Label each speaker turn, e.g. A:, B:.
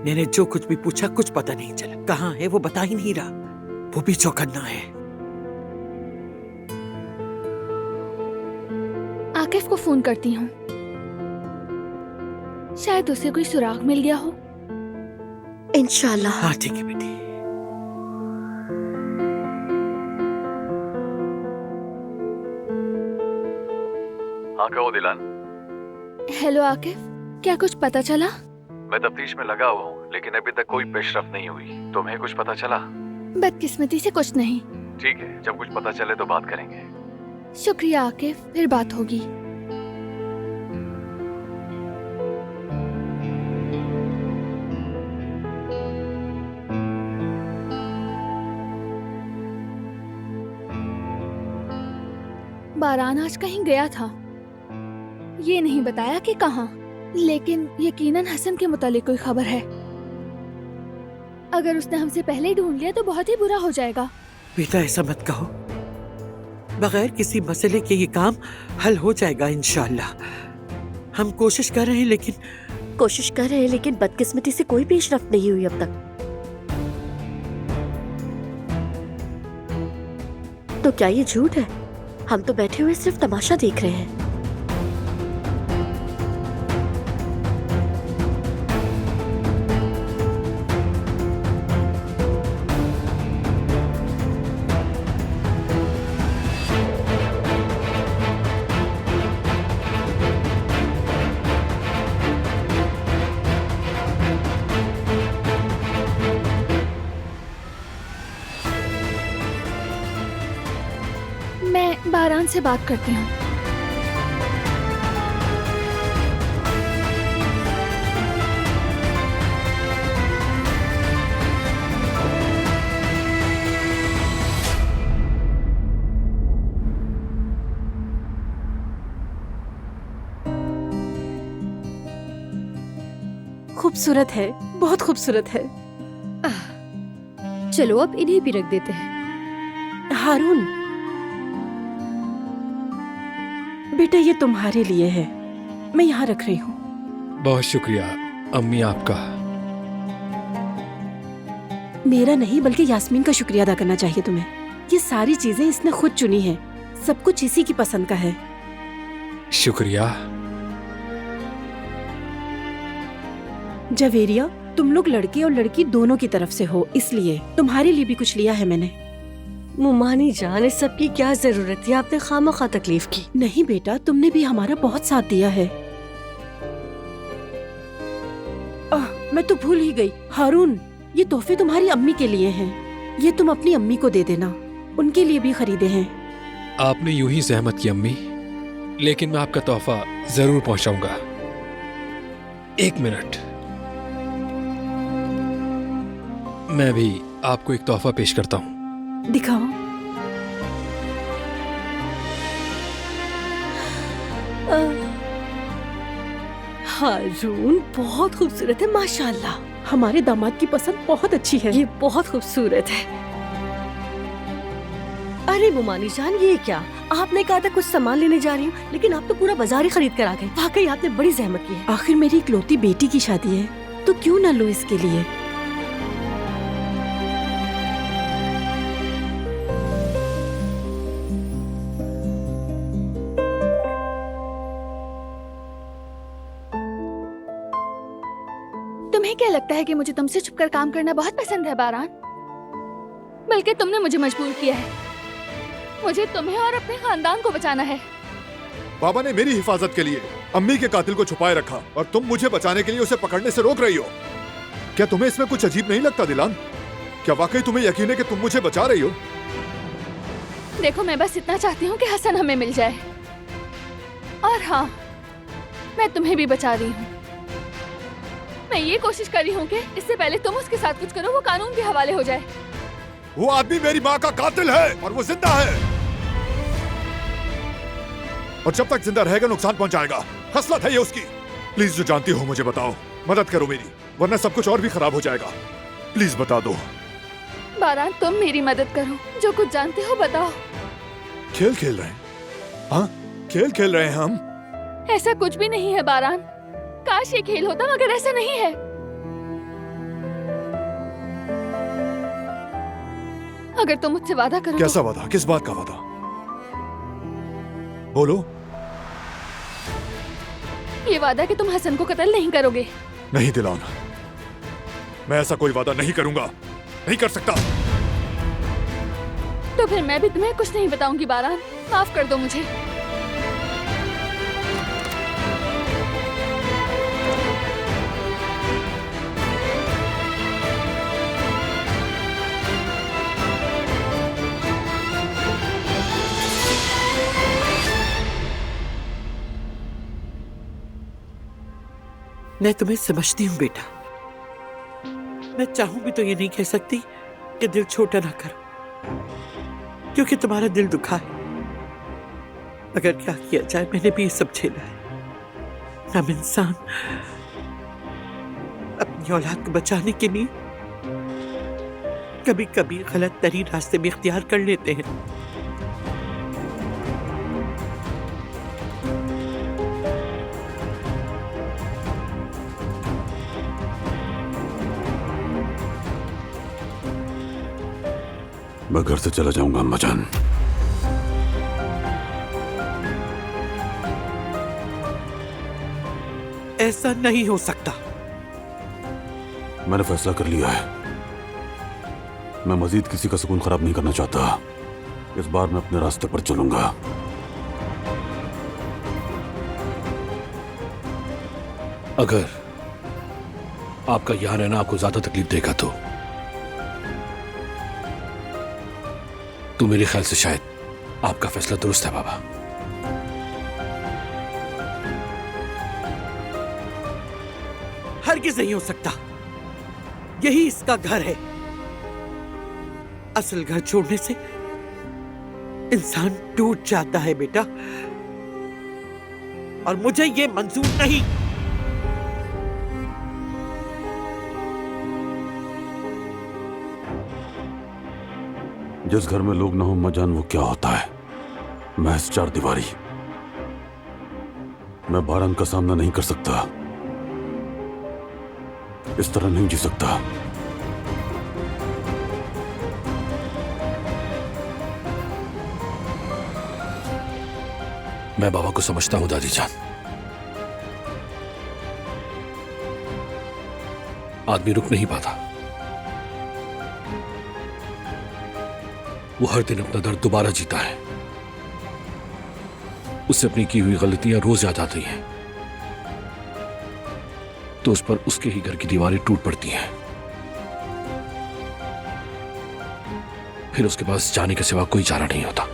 A: मैंने जो कुछ भी पूछा कुछ पता नहीं चला। कहाँ है वो बता ही नहीं रहा। वो भी चौकन्ना है।
B: आकिफ को फोन करती हूँ, शायद उसे कोई सुराग मिल गया हो।
C: इंशाल्लाह।
A: हाँ ठीक है बेटी।
D: हाँ कहो दिलान।
B: हेलो आकिफ, क्या कुछ पता चला?
D: मैं तफ्तीश में लगा हुआ हूँ, लेकिन अभी तक कोई पेशरफ नहीं हुई। तुम्हें कुछ पता चला?
B: बदकिस्मती से कुछ नहीं।
D: ठीक है, जब कुछ पता चले तो बात करेंगे।
B: शुक्रिया आकिफ, फिर बात होगी। बारान आज कहीं गया था, ये नहीं बताया कि कहाँ, लेकिन यकीनन हसन के मुतालिक कोई खबर है। अगर उसने हमसे पहले ही ढूंढ लिया तो बहुत ही बुरा हो जाएगा।
A: बेटा ऐसा मत कहो, बगैर किसी मसले के ये काम हल हो जाएगा इंशाल्लाह। हम कोशिश कर रहे हैं लेकिन
C: बदकिस्मती से कोई पेशरफ नहीं हुई अब तक। तो क्या ये झूठ है? हम तो बैठे हुए सिर्फ तमाशा देख रहे हैं।
B: मैं बारान से बात करती हूँ।
E: खूबसूरत है, बहुत खूबसूरत है।
C: चलो अब इन्हें भी रख देते हैं।
E: हारून बेटा, ये तुम्हारे लिए है, मैं यहाँ रख रही हूँ।
F: बहुत शुक्रिया अम्मी आपका।
E: मेरा नहीं बल्कि यास्मीन का शुक्रिया अदा करना चाहिए तुम्हें। ये सारी चीजें इसने खुद चुनी है, सब कुछ इसी की पसंद का है।
F: शुक्रिया।
E: जवेरिया, तुम लोग लड़के और लड़की दोनों की तरफ से हो, इसलिए तुम्हारे लिए भी कुछ लिया है मैंने।
C: मुमानी जान, इस सब की क्या जरूरत थी? आपने खामखा तकलीफ की।
E: नहीं बेटा, तुमने भी हमारा बहुत साथ दिया है। मैं तो भूल ही गई। हारून, ये तोहफे तुम्हारी अम्मी के लिए हैं। ये तुम अपनी अम्मी को दे देना, उनके लिए भी खरीदे हैं।
F: आपने यूं ही जहमत की अम्मी, लेकिन मैं आपका तोहफा जरूर पहुंचाऊंगा। एक मिनट, मैं भी आपको एक तोहफा पेश करता हूँ।
E: दिखाओ।
C: हारून बहुत खूबसूरत है माशाल्लाह।
E: हमारे दामाद की पसंद बहुत अच्छी है।
C: ये बहुत खूबसूरत है। अरे मुमानी जान, ये क्या? आपने कहा था कुछ सामान लेने जा रही हूँ, लेकिन आप तो पूरा बाजार ही खरीद कर आ गए। वाकई आपने बड़ी जहमत की है।
E: आखिर मेरी इकलौती बेटी की शादी है, तो क्यों ना लो इसके लिए।
B: तुम्हें क्या लगता है कि मुझे तुमसे छुपकर काम करना बहुत पसंद है बारान? बल्कि तुमने मुझे मजबूर किया है। मुझे तुम्हें और अपने खानदान को बचाना है।
G: बाबा ने मेरी हिफाजत के लिए अम्मी के कातिल को छुपाए रखा और तुम मुझे बचाने के लिए उसे पकड़ने से रोक रही हो। क्या तुम्हें इसमें कुछ अजीब नहीं लगता दिलान? क्या वाकई तुम्हें यकीन है कि तुम मुझे बचा रही हो?
B: देखो, मैं बस इतना चाहती हूँ कि हसन हमें मिल जाए। और हाँ, मैं तुम्हें भी बचा रही हूँ। मैं ये कोशिश कर रही हूँ कि इससे पहले तुम उसके साथ कुछ करो, वो कानून के हवाले हो जाए।
G: वो आदमी मेरी माँ का कातिल है और वो जिंदा है, और जब तक जिंदा रहेगा नुकसान पहुंचाएगा। खसलत है ये उसकी। प्लीज जो जानती हो मुझे बताओ, मदद करो मेरी, वरना सब कुछ और भी खराब हो जाएगा। प्लीज बता दो।
B: बारान, तुम मेरी मदद करो, जो कुछ जानते हो बताओ।
G: खेल खेल रहे हैं? हाँ, खेल खेल रहे हैं हम?
B: ऐसा कुछ भी नहीं है बारान। काश ये खेल होता, मगर ऐसा नहीं है। अगर तुम मुझसे वादा करो
G: कैसा वादा? किस बात का वादा? बोलो।
B: ये वादा कि तुम हसन को कत्ल नहीं करोगे।
G: नहीं दिलान, मैं ऐसा कोई वादा नहीं करूंगा, नहीं कर सकता।
B: तो फिर मैं भी तुम्हें कुछ नहीं बताऊंगी बारान, माफ कर दो मुझे।
A: मैं तुम्हें समझती हूँ बेटा। मैं चाहूं भी तो ये नहीं कह सकती कि दिल छोटा ना करो, क्योंकि तुम्हारा दिल दुखा है। मगर क्या किया जाए, मैंने भी ये सब झेला है। हम इंसान अपनी औलाद को बचाने के लिए कभी कभी गलत तरीन रास्ते भी इख्तियार कर लेते हैं।
H: मैं घर से चला जाऊंगा अम्मा जान।
A: ऐसा नहीं हो सकता।
H: मैंने फैसला कर लिया है। मैं मजीद किसी का सुकून खराब नहीं करना चाहता। इस बार मैं अपने रास्ते पर चलूंगा।
F: अगर आपका यहाँ रहना आपको ज्यादा तकलीफ देगा तो मेरे ख्याल से शायद आपका फैसला दुरुस्त है बाबा।
A: हरगिज़ नहीं हो सकता। यही इसका घर है। असल घर छोड़ने से इंसान टूट जाता है बेटा, और मुझे ये मंजूर नहीं।
H: जिस घर में लोग ना हो अम्मा जान, वो क्या होता है? महज चार दीवारी। मैं बारान का सामना नहीं कर सकता, इस तरह नहीं जी सकता।
F: मैं बाबा को समझता हूं दादी जान। आदमी रुक नहीं पाता। वो हर दिन अपना दर्द दोबारा जीता है। उससे अपनी की हुई गलतियां रोज याद आती हैं, तो उस पर उसके ही घर की दीवारें टूट पड़ती हैं। फिर उसके पास जाने के सिवा कोई चारा नहीं होता।